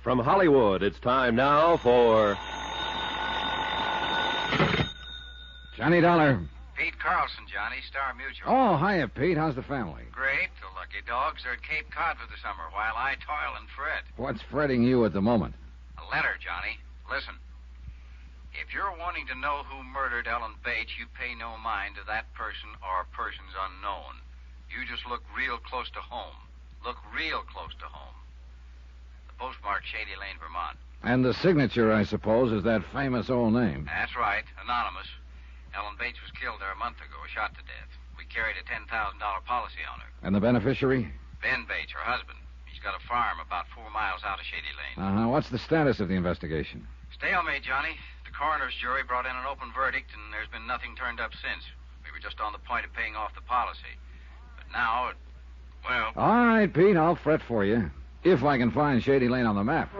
From Hollywood, it's time now for... Johnny Dollar. Pete Carlson, Johnny, Star Mutual. Oh, hiya, Pete. How's the family? Great. The lucky dogs are at Cape Cod for the summer, while I toil and fret. What's fretting you at the moment? A letter, Johnny. Listen. If you're wanting to know who murdered Ellen Bates, you pay no mind to that person or persons unknown. You just look real close to home. Look real close to home. The postmark, Shady Lane, Vermont. And the signature, I suppose, is that famous old name. That's right. Anonymous. Ellen Bates was killed there a month ago, shot to death. We carried a $10,000 policy on her. And the beneficiary? Ben Bates, her husband. He's got a farm about 4 miles out of Shady Lane. What's the status of the investigation? Stalemate, Johnny. The coroner's jury brought in an open verdict, and there's been nothing turned up since. We were just on the point of paying off the policy. But now, well... All right, Pete, I'll fret for you. If I can find Shady Lane on the map.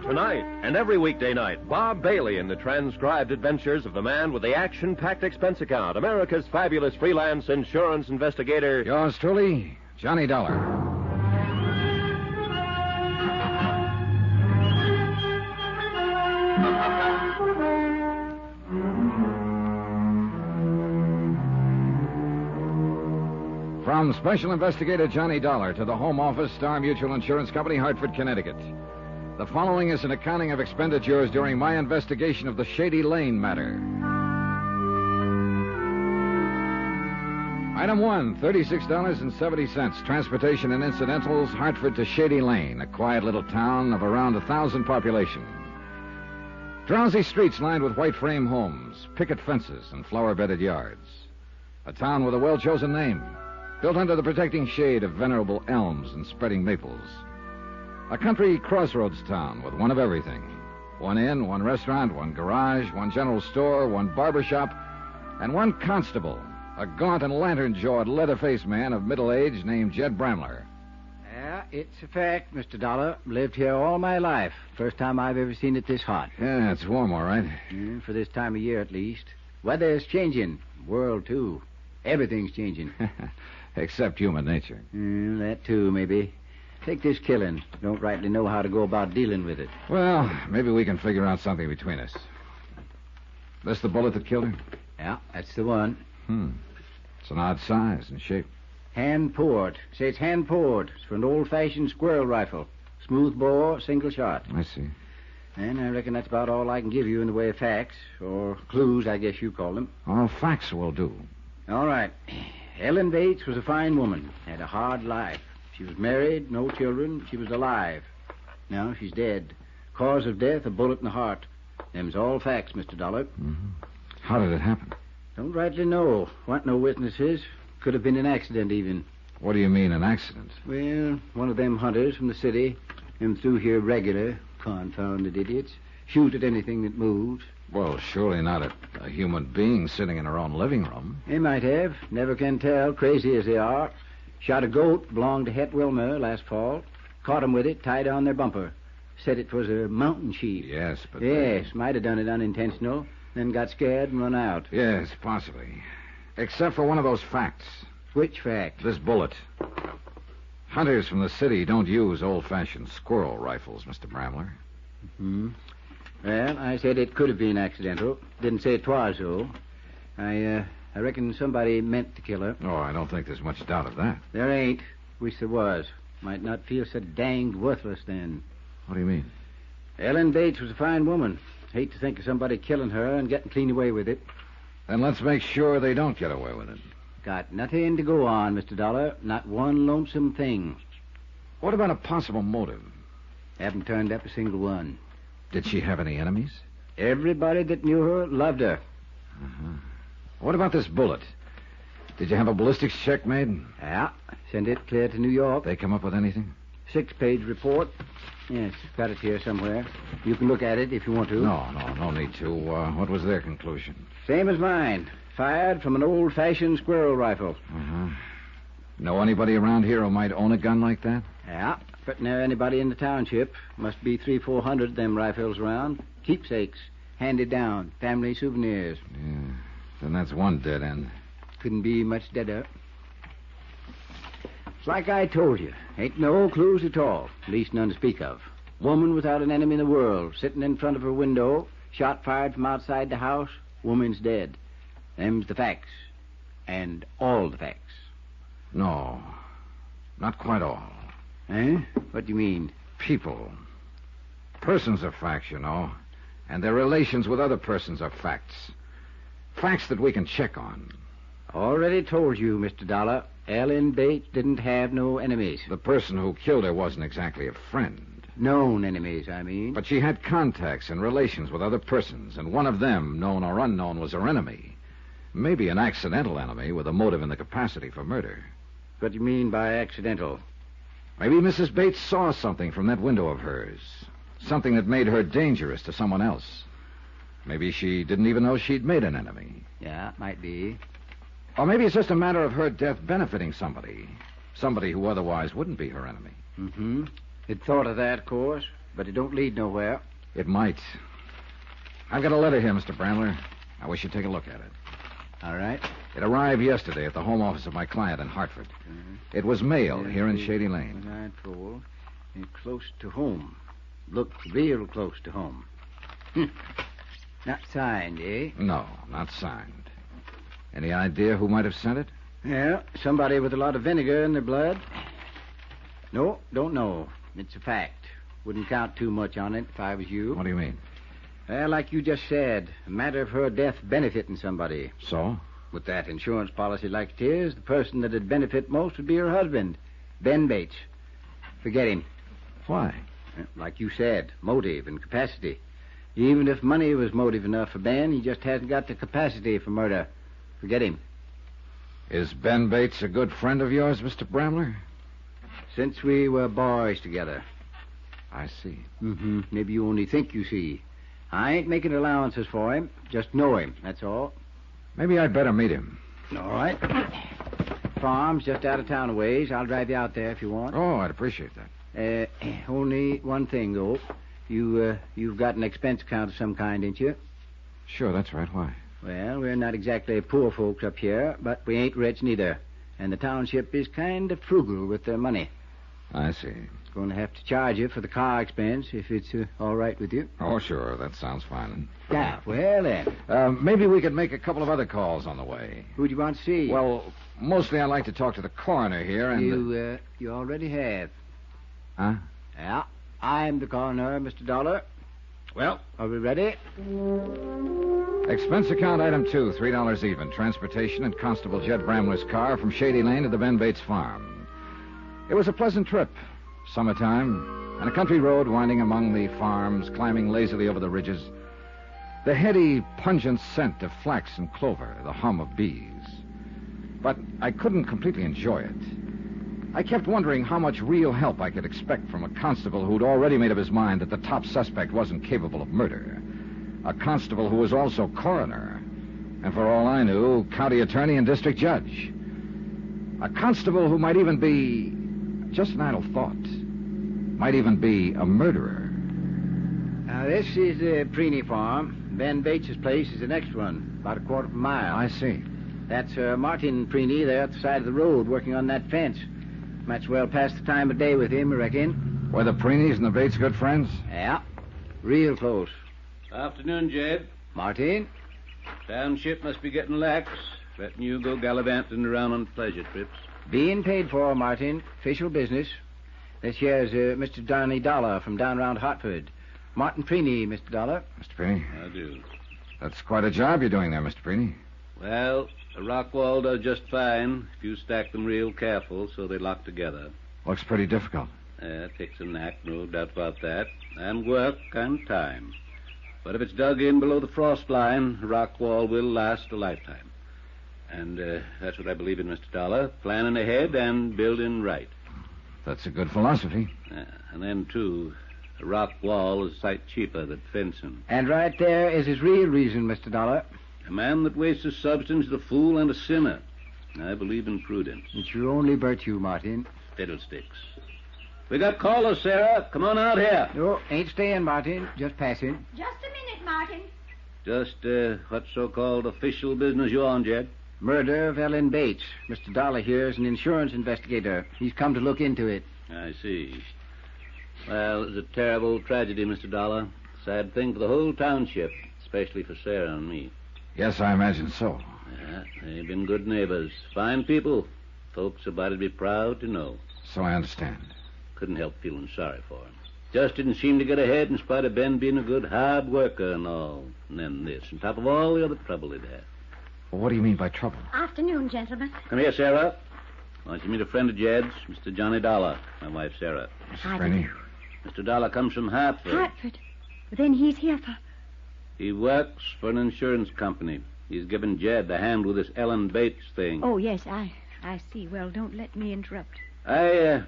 Tonight and every weekday night, Bob Bailey in the transcribed adventures of the man with the action-packed expense account, America's fabulous freelance insurance investigator... Yours truly, Johnny Dollar. From Special Investigator Johnny Dollar to the Home Office, Star Mutual Insurance Company, Hartford, Connecticut. The following is an accounting of expenditures during my investigation of the Shady Lane matter. Item 1, $36.70. Transportation and incidentals, Hartford to Shady Lane, a quiet little town of around 1,000 population. Drowsy streets lined with white frame homes, picket fences, and flower-bedded yards. A town with a well-chosen name, built under the protecting shade of venerable elms and spreading maples. A country crossroads town with one of everything. One inn, one restaurant, one garage, one general store, one barber shop, and one constable, a gaunt and lantern-jawed, leather-faced man of middle age named Jed Bramler. Yeah, it's a fact, Mr. Dollar. Lived here all my life. First time I've ever seen it this hot. Yeah, it's warm, all right. For this time of year, at least. Weather's changing. World, too. Everything's changing. Except human nature. That, too, maybe. Take this killing. Don't rightly know how to go about dealing with it. Well, maybe we can figure out something between us. This the bullet that killed her? Yeah, that's the one. It's an odd size and shape. Hand-poured. Say it's hand-poured. It's for an old-fashioned squirrel rifle. Smooth bore, single shot. I see. And I reckon that's about all I can give you in the way of facts, or clues, I guess you call them. All facts will do. All right. Ellen Bates was a fine woman. Had a hard life. She was married, no children. She was alive. Now she's dead. Cause of death, a bullet in the heart. Them's all facts, Mr. Dollar. How did it happen? Don't rightly know. Want no witnesses. Could have been an accident, even. What do you mean, an accident? Well, one of them hunters from the city. Them through here regular. Confounded idiots. Shoot at anything that moves. Well, surely not a human being sitting in her own living room. They might have. Never can tell, crazy as they are. Shot a goat, belonged to Het Wilmer last fall. Caught 'em with it, tied on their bumper. Said it was a mountain sheep. Yes, but... Yes, might have done it unintentional. Then got scared and run out. Yes, possibly. Except for one of those facts. Which fact? This bullet. Hunters from the city don't use old-fashioned squirrel rifles, Mr. Bramler. Well, I said it could have been accidental. Didn't say it was, though. I reckon somebody meant to kill her. Oh, I don't think there's much doubt of that. There ain't. Wish there was. Might not feel so danged worthless then. What do you mean? Ellen Bates was a fine woman. Hate to think of somebody killing her and getting clean away with it. Then let's make sure they don't get away with it. Got nothing to go on, Mr. Dollar. Not one lonesome thing. What about a possible motive? Haven't turned up a single one. Did she have any enemies? Everybody that knew her loved her. What about this bullet? Did you have a ballistics check made? Yeah. Send it clear to New York. They come up with anything? 6-page report. Yes, got it here somewhere. You can look at it if you want to. No need to. What was their conclusion? Same as mine. Fired from an old-fashioned squirrel rifle. Know anybody around here who might own a gun like that? Yeah, but near anybody in the township. Must be 300-400 of them rifles around. Keepsakes. Handed down. Family souvenirs. Yeah. Then that's one dead end. Couldn't be much deader. It's like I told you. Ain't no clues at all. At least none to speak of. Woman without an enemy in the world, sitting in front of her window, shot fired from outside the house, woman's dead. Them's the facts. And all the facts. No, not quite all. Eh? What do you mean? People. Persons are facts, you know. And their relations with other persons are facts. Facts that we can check on. Already told you, Mr. Dollar. Ellen Bates didn't have no enemies. The person who killed her wasn't exactly a friend. Known enemies, I mean. But she had contacts and relations with other persons, and one of them, known or unknown, was her enemy. Maybe an accidental enemy with a motive and the capacity for murder. What do you mean by accidental? Maybe Mrs. Bates saw something from that window of hers. Something that made her dangerous to someone else. Maybe she didn't even know she'd made an enemy. Yeah, might be. Or maybe it's just a matter of her death benefiting somebody. Somebody who otherwise wouldn't be her enemy. Mm-hmm. It thought of that, of course, but it don't lead nowhere. It might. I've got a letter here, Mr. Brambler. I wish you'd take a look at it. All right. It arrived yesterday at the home office of my client in Hartford. Mm-hmm. It was mailed here in Shady Lane. Nightfall, and close to home. Looked real close to home. Not signed, eh? No, not signed. Any idea who might have sent it? Yeah, somebody with a lot of vinegar in their blood. No, don't know. It's a fact. Wouldn't count too much on it if I was you. What do you mean? Well, like you just said, a matter of her death benefiting somebody. So? With that insurance policy like it is, the person that'd benefit most would be her husband, Ben Bates. Forget him. Why? Like you said, motive and capacity. Even if money was motive enough for Ben, he just hasn't got the capacity for murder. Forget him. Is Ben Bates a good friend of yours, Mr. Brambler? Since we were boys together. I see. Mm-hmm. Maybe you only think you see. I ain't making allowances for him. Just know him, that's all. Maybe I'd better meet him. All right. Farm's just out of town a ways. I'll drive you out there if you want. Oh, I'd appreciate that. Only one thing, though. You've got an expense account of some kind, ain't you? Sure, that's right. Why? Well, we're not exactly poor folks up here, but we ain't rich neither. And the township is kind of frugal with their money. I see. Going to have to charge you for the car expense if it's all right with you. Oh, sure. That sounds fine. Yeah, well, then. Maybe we could make a couple of other calls on the way. Who do you want to see? Well, mostly I'd like to talk to the coroner here and... You already have. Huh? Yeah, I'm the coroner, Mr. Dollar. Well, are we ready? Expense account item 2, $3 even. Transportation in Constable Jed Bramler's car from Shady Lane to the Ben Bates farm. It was a pleasant trip. Summertime, and a country road winding among the farms, climbing lazily over the ridges. The heady, pungent scent of flax and clover, the hum of bees. But I couldn't completely enjoy it. I kept wondering how much real help I could expect from a constable who'd already made up his mind that the top suspect wasn't capable of murder. A constable who was also coroner, and for all I knew, county attorney and district judge. A constable who might even be, just an idle thought, might even be a murderer. Now, this is the Preeny farm. Ben Bates' place is the next one, about a quarter of a mile. I see. That's Martin Preeny there at the side of the road working on that fence. Might as well pass the time of day with him, I reckon. Were the Preenys and the Bates good friends? Yeah, real close. Afternoon, Jed. Martin? Township must be getting lax, letting you go gallivanting around on pleasure trips. Being paid for, Martin. Official business. This here's Mr. Donny Dollar from down around Hartford. Martin Preeny, Mr. Dollar. Mr. Preeny? I do. That's quite a job you're doing there, Mr. Preeny. Well, a rock wall does just fine if you stack them real careful so they lock together. Looks pretty difficult. It takes a knack, no doubt about that, and work and time. But if it's dug in below the frost line, a rock wall will last a lifetime. And that's what I believe in, Mr. Dollar. Planning ahead and building right. That's a good philosophy. And then, too, a rock wall is a sight cheaper than fencing. And right there is his real reason, Mr. Dollar. A man that wastes his substance is a fool and a sinner. I believe in prudence. It's your only virtue, Martin. Fiddlesticks. We got callers, Sarah. Come on out here. No, ain't staying, Martin. Just passing. Just a minute, Martin. Just what so-called official business you on, Jed? Murder of Ellen Bates. Mr. Dollar here is an insurance investigator. He's come to look into it. I see. Well, it was a terrible tragedy, Mr. Dollar. Sad thing for the whole township, especially for Sarah and me. Yes, I imagine so. Yeah, they've been good neighbors. Fine people. Folks about to be proud to know. So I understand. Couldn't help feeling sorry for him. Just didn't seem to get ahead in spite of Ben being a good hard worker and all. And then this, on top of all the other trouble he'd had. Well, what do you mean by trouble? Afternoon, gentlemen. Come here, Sarah. Why don't you meet a friend of Jed's, Mr. Johnny Dollar, my wife, Sarah. Mrs. Prenny. Mr. Dollar comes from Hartford. Hartford. Then he's here for... He works for an insurance company. He's given Jed the hand with this Ellen Bates thing. Oh, yes, I see. Well, don't let me interrupt. I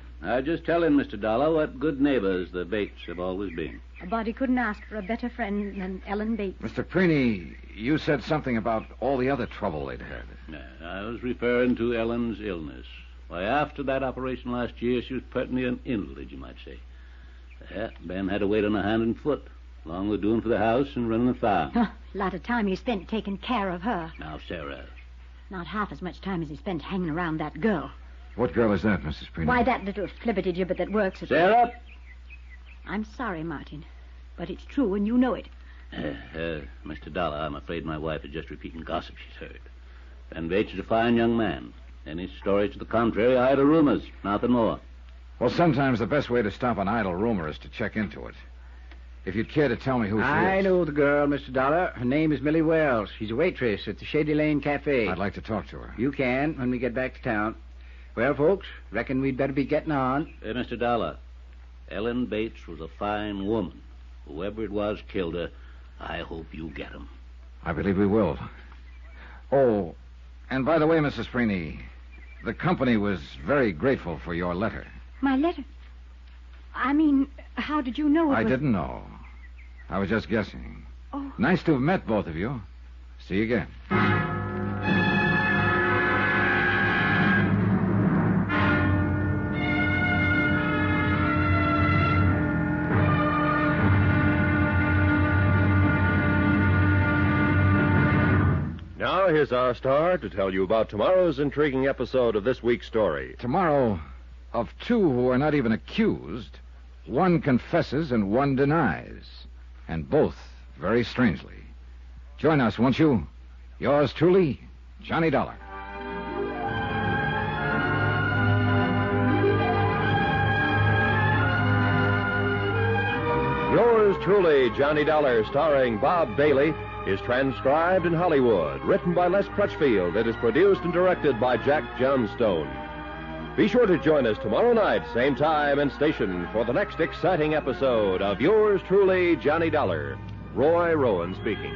just telling Mr. Dollar what good neighbors the Bates have always been. A body couldn't ask for a better friend than Ellen Bates. Mr. Prenny, you said something about all the other trouble they'd had. Yeah, I was referring to Ellen's illness. Why, after that operation last year, she was pertinently an invalid, you might say. Yeah, Ben had to wait on her hand and foot, along with doing for the house and running the farm. A lot of time he spent taking care of her. Now, Sarah. Not half as much time as he spent hanging around that girl. What girl is that, Mrs. Prenny? Why, that little flibbertigibbet that works at... Sarah! I'm sorry, Martin, but it's true and you know it. Mr. Dollar, I'm afraid my wife is just repeating gossip she's heard. Ben Bates is a fine young man. Any stories to the contrary are idle rumors, nothing more. Well, sometimes the best way to stop an idle rumor is to check into it. If you'd care to tell me who she is. I know the girl, Mr. Dollar. Her name is Millie Wells. She's a waitress at the Shady Lane Cafe. I'd like to talk to her. You can when we get back to town. Well, folks, reckon we'd better be getting on. Mr. Dollar, Ellen Bates was a fine woman. Whoever it was killed her. I hope you get him. I believe we will. Oh, and by the way, Mrs. Prenny, the company was very grateful for your letter. My letter? I mean, how did you know it I was... didn't know. I was just guessing. Oh. Nice to have met both of you. See you again. Now, here's our star to tell you about tomorrow's intriguing episode of this week's story. Tomorrow, of two who are not even accused, one confesses and one denies. And both very strangely. Join us, won't you? Yours truly, Johnny Dollar. Yours truly, Johnny Dollar, starring Bob Bailey, is transcribed in Hollywood, written by Les Crutchfield, and is produced and directed by Jack Johnstone. Be sure to join us tomorrow night, same time and station, for the next exciting episode of Yours truly, Johnny Dollar. Roy Rowan speaking.